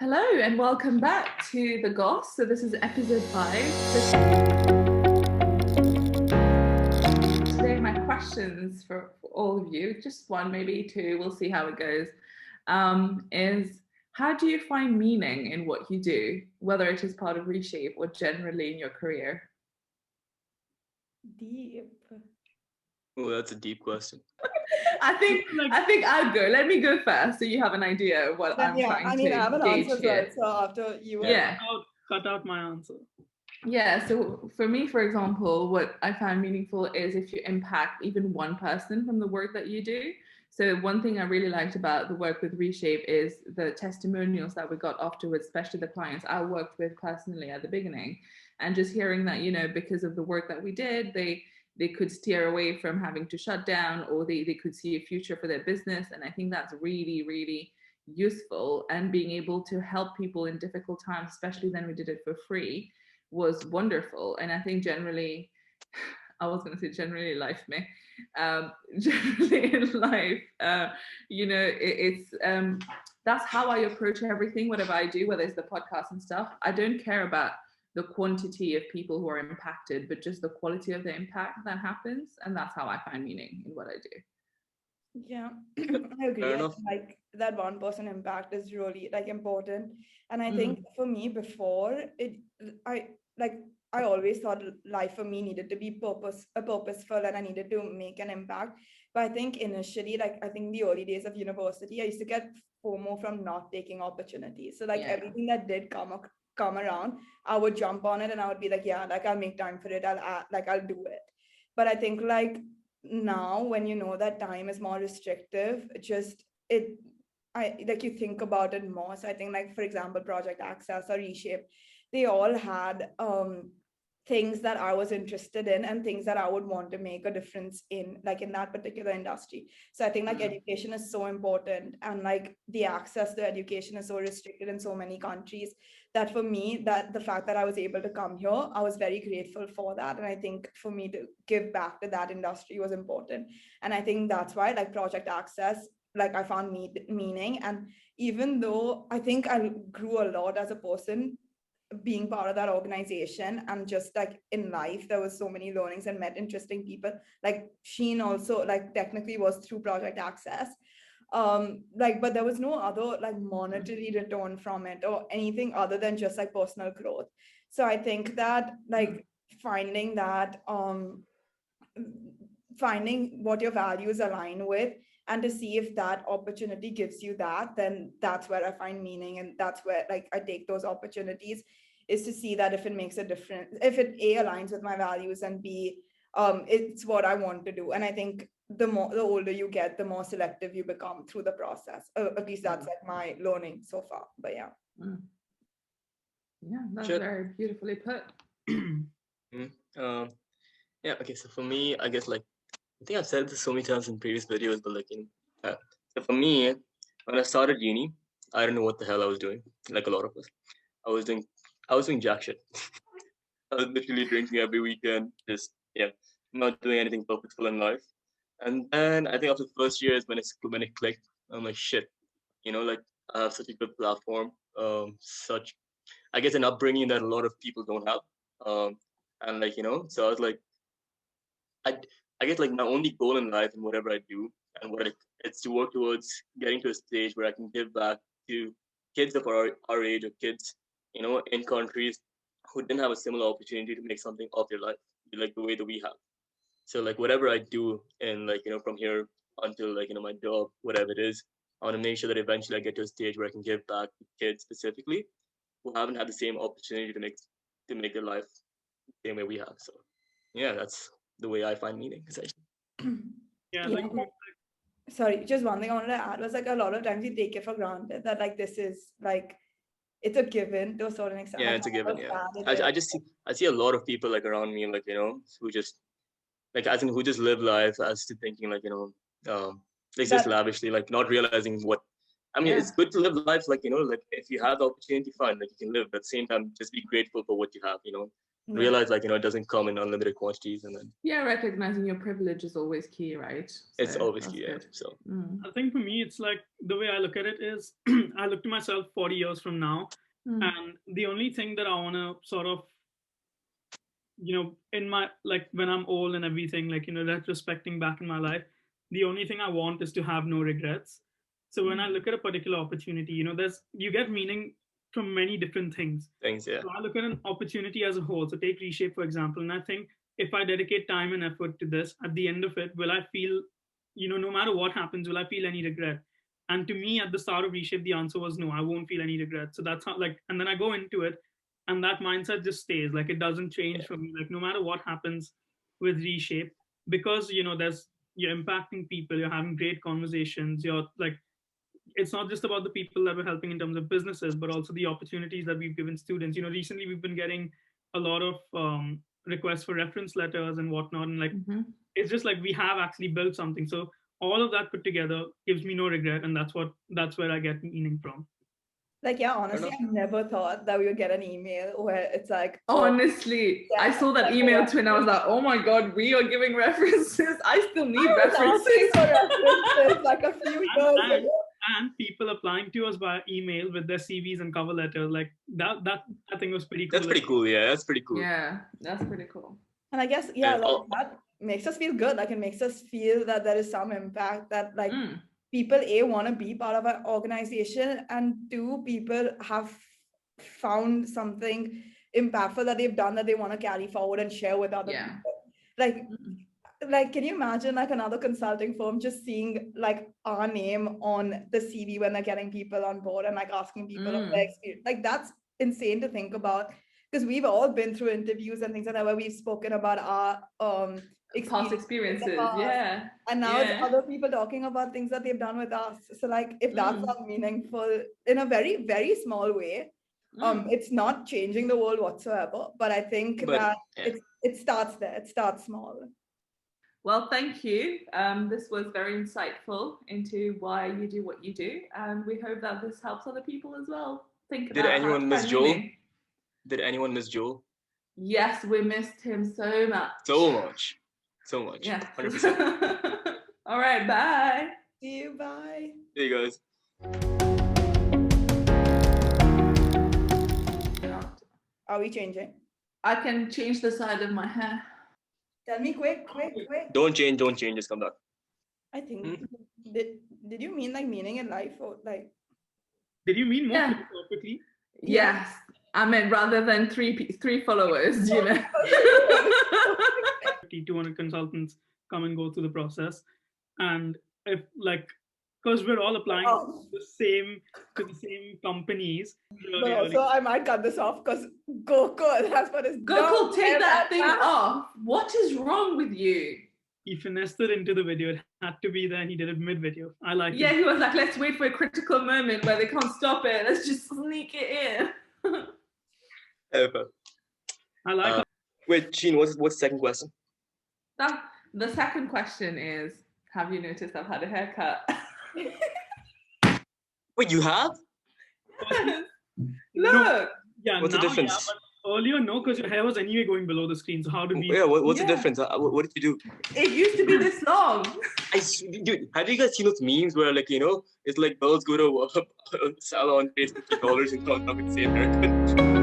Hello and welcome back to the Goss. So this is episode 5. Today my questions for all of you, just one, maybe two, we'll see how it goes, is how do you find meaning in what you do, whether it is part of ReShape or generally in your career? Deep. Oh, that's a deep question. I think I'll go. Let me go first so you have an idea of what I'm trying to I have an gauge answer as here. well. So after you, Cut out my answer. Yeah, so for me, for example, what I find meaningful is if you impact even one person from the work that you do. So one thing I really liked about the work with ReShape is the testimonials that we got afterwards, especially the clients I worked with personally at the beginning, and just hearing that, because of the work that we did, they could steer away from having to shut down, or they could see a future for their business. And I think that's really, really useful. And being able to help people in difficult times, especially then we did it for free, was wonderful. And I think generally, I was going to say generally life, generally in life, it's that's how I approach everything, whatever I do, whether it's the podcast and stuff. I don't care about the quantity of people who are impacted, but just the quality of the impact that happens. And that's how I find meaning in what I do. Yeah, I agree. Like that one person impact is really important. And I think for me before I always thought life for me needed to be purposeful, and I needed to make an impact. But I think initially, I think the early days of university, I used to get FOMO from not taking opportunities. So everything that did come around, I would jump on it and I would be like, yeah, I'll make time for it. I'll do it. But I think now when you know that time is more restrictive, you think about it more. So I think for example, Project Access or ReShape, they all had things that I was interested in and things that I would want to make a difference in that particular industry. So I think education is so important, and the access to education is so restricted in so many countries that for me, that the fact that I was able to come here, I was very grateful for that. And I think for me to give back to that industry was important. And I think that's why Project Access, I found meaning. And even though I think I grew a lot as a person being part of that organization, and just in life there was so many learnings and met interesting people. Sheen also technically was through Project Access, but there was no other monetary return from it or anything other than just personal growth. So I think that finding what your values align with, and to see if that opportunity gives you that, then that's where I find meaning. And that's where I take those opportunities, is to see that if it makes a difference, if it A, aligns with my values, and B, it's what I want to do. And I think the older you get, the more selective you become through the process. At least that's my learning so far. But yeah. Yeah, that's very beautifully put. Yeah, okay, so for me, I guess I think I've said this so many times in previous videos, but so for me, when I started uni, I didn't know what the hell I was doing. Like a lot of us, I was doing jack shit. I was literally drinking every weekend, just not doing anything purposeful in life. And then I think after the first year is when it clicked. I'm like, shit, I have such a good platform, such, I guess, an upbringing that a lot of people don't have. And so I was like, I guess my only goal in life and whatever I do and it's to work towards getting to a stage where I can give back to kids of our age, or kids, in countries who didn't have a similar opportunity to make something of their life, the way that we have. So whatever I do, and from here until my job, whatever it is, I want to make sure that eventually I get to a stage where I can give back to kids specifically who haven't had the same opportunity to make their life the same way we have. So yeah, that's the way I find meaning, essentially. Sorry, just one thing I wanted to add was a lot of times you take it for granted that this is it's a given to a certain extent. Yeah, it's a given. Yeah, I see a lot of people around me, who just who just live life as to thinking just lavishly, not realizing what I mean, it's good to live life like, like if you have the opportunity, fine, like you can live, but at the same time, just be grateful for what you have, realize like, it doesn't come in unlimited quantities, and then. Recognizing your privilege is always key, right? It's always key, yeah. So I think for me, it's like the way I look at it is I look to myself 40 years from now, and the only thing that I want to sort of, in my, like when I'm old and everything, like, retrospecting back in my life, the only thing I want is to have no regrets. So when I look at a particular opportunity, you get meaning from many different things. Yeah. So I look at an opportunity as a whole. So take ReShape, for example, and I think if I dedicate time and effort to this, at the end of it, will I feel, no matter what happens, will I feel any regret? And to me, at the start of ReShape, the answer was no, I won't feel any regret. So that's how, like, and then I go into it, and that mindset just stays. Like, it doesn't change for me. Like, no matter what happens with ReShape, because you're impacting people, you're having great conversations, you're like, it's not just about the people that we're helping in terms of businesses, but also the opportunities that we've given students. Recently we've been getting a lot of requests for reference letters and whatnot, and like it's just like we have actually built something. So all of that put together gives me no regret, and that's where I get meaning from. Like, yeah, honestly, I never thought that we would get an email where it's like, honestly, I saw that email too, and I was like, oh my God, we are giving references. I still need references. Like a few years ago. And people applying to us by email with their CVs and cover letters, like that I think was pretty cool. That's pretty cool. Yeah, that's pretty cool. Yeah, that's pretty cool. And I guess, that makes us feel good. Like, it makes us feel that there is some impact, that like people, A, want to be part of an organization, and 2, people have found something impactful that they've done that they want to carry forward and share with other people. Like, can you imagine like another consulting firm just seeing like our name on the CV when they're getting people on board and like asking people of their experience? Like, that's insane to think about, because we've all been through interviews and things like that where we've spoken about our past experiences, and now it's other people talking about things that they've done with us. So like, if that's not meaningful in a very, very small way, it's not changing the world whatsoever, but I think it starts there. It starts small. Well, thank you. This was very insightful into why you do what you do, and we hope that this helps other people as well. Did anyone miss Joel? Did anyone miss Joel? Yes, we missed him so much. So much. Yeah. 100%. All right, bye. See you, bye. See you guys. Are we changing? I can change the side of my hair. Tell me quick. Don't change, just come back. I think, did you mean like meaning in life, or like? Did you mean more perfectly? Yes. I meant rather than three followers, 200 consultants come and go through the process. And if like, because we're all applying to the same companies. But also, I might cut this off because Gokul has put his Gokul, take that thing off. What is wrong with you? He finessed it into the video. It had to be there, and he did it mid-video. I like it. Yeah, he was like, let's wait for a critical moment where they can't stop it. Let's just sneak it in. I like it. Wait, Sheen, what's the second question? The second question is, have you noticed I've had a haircut? Wait, you have? Yes. Look. Yeah, what's the difference? Yeah, but earlier, no, because your hair was anyway going below the screen. So how did we? Yeah, what's the difference? What did you do? It used to be this long. Dude, have you guys seen those memes where like, it's like girls go to a salon, pay $50 and come up with the same haircut?